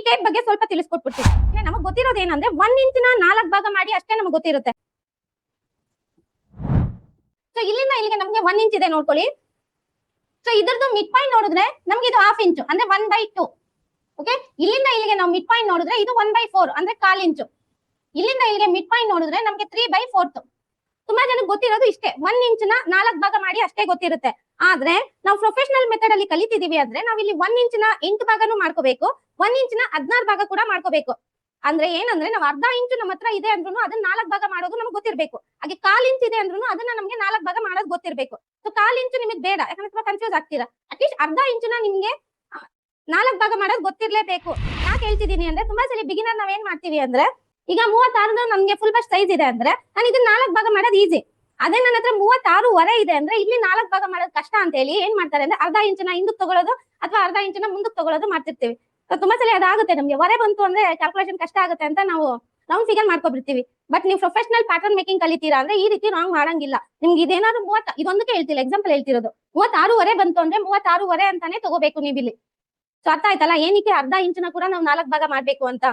ಈ ಟೇಪ್ ಬಗ್ಗೆ ಸ್ವಲ್ಪ ತಿಳಿಸ್ಕೊಟ್ಬಿಡ್ತೀನಿ. ನಮಗ್ ಗೊತ್ತಿರೋದು ಏನಂದ್ರೆ 1 ಇಂಚಿನ 4 ಭಾಗ ಮಾಡಿ ಅಷ್ಟೇ ನಮಗ್ ಗೊತ್ತಿರುತ್ತೆ. ಸೊ ಇಲ್ಲಿಂದ ಇಲ್ಲಿಗೆ ನಮ್ಗೆ 1 ಇಂಚ್ ಇದೆ ನೋಡ್ಕೊಳ್ಳಿ. ಸೊ ಇದ್ರದ್ದು ಮಿಡ್ ಪಾಯಿಂಟ್ ನೋಡಿದ್ರೆ ನಮ್ಗೆ ಇದು 1/2 ಇಂಚು ಅಂದ್ರೆ 1/2. ಓಕೆ, ಇಲ್ಲಿಂದ ಇಲ್ಲಿಗೆ ನಾವು ಮಿಡ್ ಪಾಯಿಂಟ್ ನೋಡಿದ್ರೆ ಇದು 1/4 ಅಂದ್ರೆ 1/4 ಇಂಚು. ಇಲ್ಲಿಂದ ಇಲ್ಲಿಗೆ ಮಿಡ್ ಪಾಯಿಂಟ್ ನೋಡಿದ್ರೆ ನಮ್ಗೆ 3/4. ತುಂಬಾ ಜನಕ್ಕೆ ಗೊತ್ತಿರೋದು ಇಷ್ಟೇ, 1 ಇಂಚಿನ 4 ಭಾಗ ಮಾಡಿ ಅಷ್ಟೇ ಗೊತ್ತಿರುತ್ತೆ. ಆದ್ರೆ ನಾವು ಪ್ರೊಫೆಷನಲ್ ಮೆಥಡ್ ಅಲ್ಲಿ ಕಲಿತಿದೀವಿ ಅಂದ್ರೆ ನಾವ್ ಇಲ್ಲಿ 1 ಇಂಚಿನ 8 ಭಾಗನೂ ಮಾಡ್ಕೋಬೇಕು, 1 ಇಂಚಿನ 16 ಭಾಗ ಕೂಡ ಮಾಡ್ಕೋಬೇಕು. ಅಂದ್ರೆ ಏನಂದ್ರೆ ನಾವು 1/2 ಇಂಚು ನಮ್ಮ ಹತ್ರ ಇದೆ ಅಂದ್ರೂ ಅದನ್ನ 4 ಭಾಗ ಮಾಡೋದು ನಮ್ಗೆ ಗೊತ್ತಿರ್ಬೇಕು. ಹಾಗೆ 1/4 ಇಂಚ್ ಇದೆ ಅಂದ್ರೂ ಅದನ್ನ ನಮ್ಗೆ 4 ಭಾಗ ಮಾಡೋದು ಗೊತ್ತಿರ್ಬೇಕು. ಸೊ 1/4 ಇಂಚು ನಿಮಗೆ ಬೇಡ, ಯಾಕಂದ್ರೆ ತುಂಬಾ ಕನ್ಫ್ಯೂಸ್ ಆಗ್ತೀರಾ. ಅಟ್ಲೀಸ್ಟ್ 1/2 ಇಂಚುನ ನಿಮ್ಗೆ 4 ಭಾಗ ಮಾಡೋದು ಗೊತ್ತಿರ್ಲೇಬೇಕು. ಯಾಕೆ ಹೇಳ್ತಿದೀನಿ ಅಂದ್ರೆ ತುಂಬಾ ಸಲ ಬಿಗಿನರ್ ನಾವ್ ಏನ್ ಮಾಡ್ತೀವಿ ಅಂದ್ರೆ, ಈಗ 36 ನಮ್ಗೆ ಫುಲ್ ಬಸ್ಟ್ ಸೈಜ್ ಇದೆ ಅಂದ್ರೆ ನಾನು ಇದನ್ನ 4 ಭಾಗ ಮಾಡೋದು ಈಸಿ. ಅದೇ ನನ್ನ ಹತ್ರ 36 ಇದೆ ಅಂದ್ರೆ ಇಲ್ಲಿ 4 ಭಾಗ ಮಾಡೋದು ಕಷ್ಟ ಅಂತ ಹೇಳಿ ಏನ್ ಮಾಡ್ತಾರೆ ಅಂದ್ರೆ 1/2 ಇಂಚನ ಹಿಂದಕ್ಕೆ ತಗೊಳ್ಳೋದು ಅಥವಾ 1/2 ಇಂಚನ ಮುಂದಕ್ಕೆ ತಗೊಳ್ಳೋದು ಮಾಡ್ತಿರ್ತೀವಿ. ಸೊ ತುಂಬಾ ಸಲ ಅದಾಗುತ್ತೆ, ನಮ್ಗೆ ಹೊರೆ ಬಂತು ಅಂದ್ರೆ ಕ್ಯಾಲ್ಕುಲೇಷನ್ ಕಷ್ಟ ಆಗುತ್ತೆ ಅಂತ ನಾವು ರೌಂಡ್ ಫಿಗರ್ ಮಾಡ್ಕೊಬಿಡ್ತೀವಿ. ಬಟ್ ನೀವು ಪ್ರೊಫೆಷನಲ್ ಪ್ಯಾಟರ್ನ್ ಮೇಕಿಂಗ್ ಕಲಿತೀರಾ ಅಂದ್ರೆ ಈ ರೀತಿ ರಾಂಗ್ ಮಾಡಂಗಿಲ್ಲ. ನಿಮ್ಗೆ ಇದೇನಾದ್ರು 30 ಇದೊಂದಕ್ಕೆ ಹೇಳ್ತಿಲ್ಲ, ಎಕ್ಸಾಂಪಲ್ ಹೇಳ್ತಿರೋದು. 36 ಬಂತು ಅಂದ್ರೆ 36 ಅಂತಾನೆ ತಗೋಬೇಕು ನೀವು ಇಲ್ಲಿ. ಸೊ ಅರ್ಥ ಆಯ್ತಲ್ಲ ಏನಕ್ಕೆ 1/2 ಇಂಚನ ಕೂಡ ನಾವು 4 ಭಾಗ ಮಾಡ್ಬೇಕು ಅಂತ.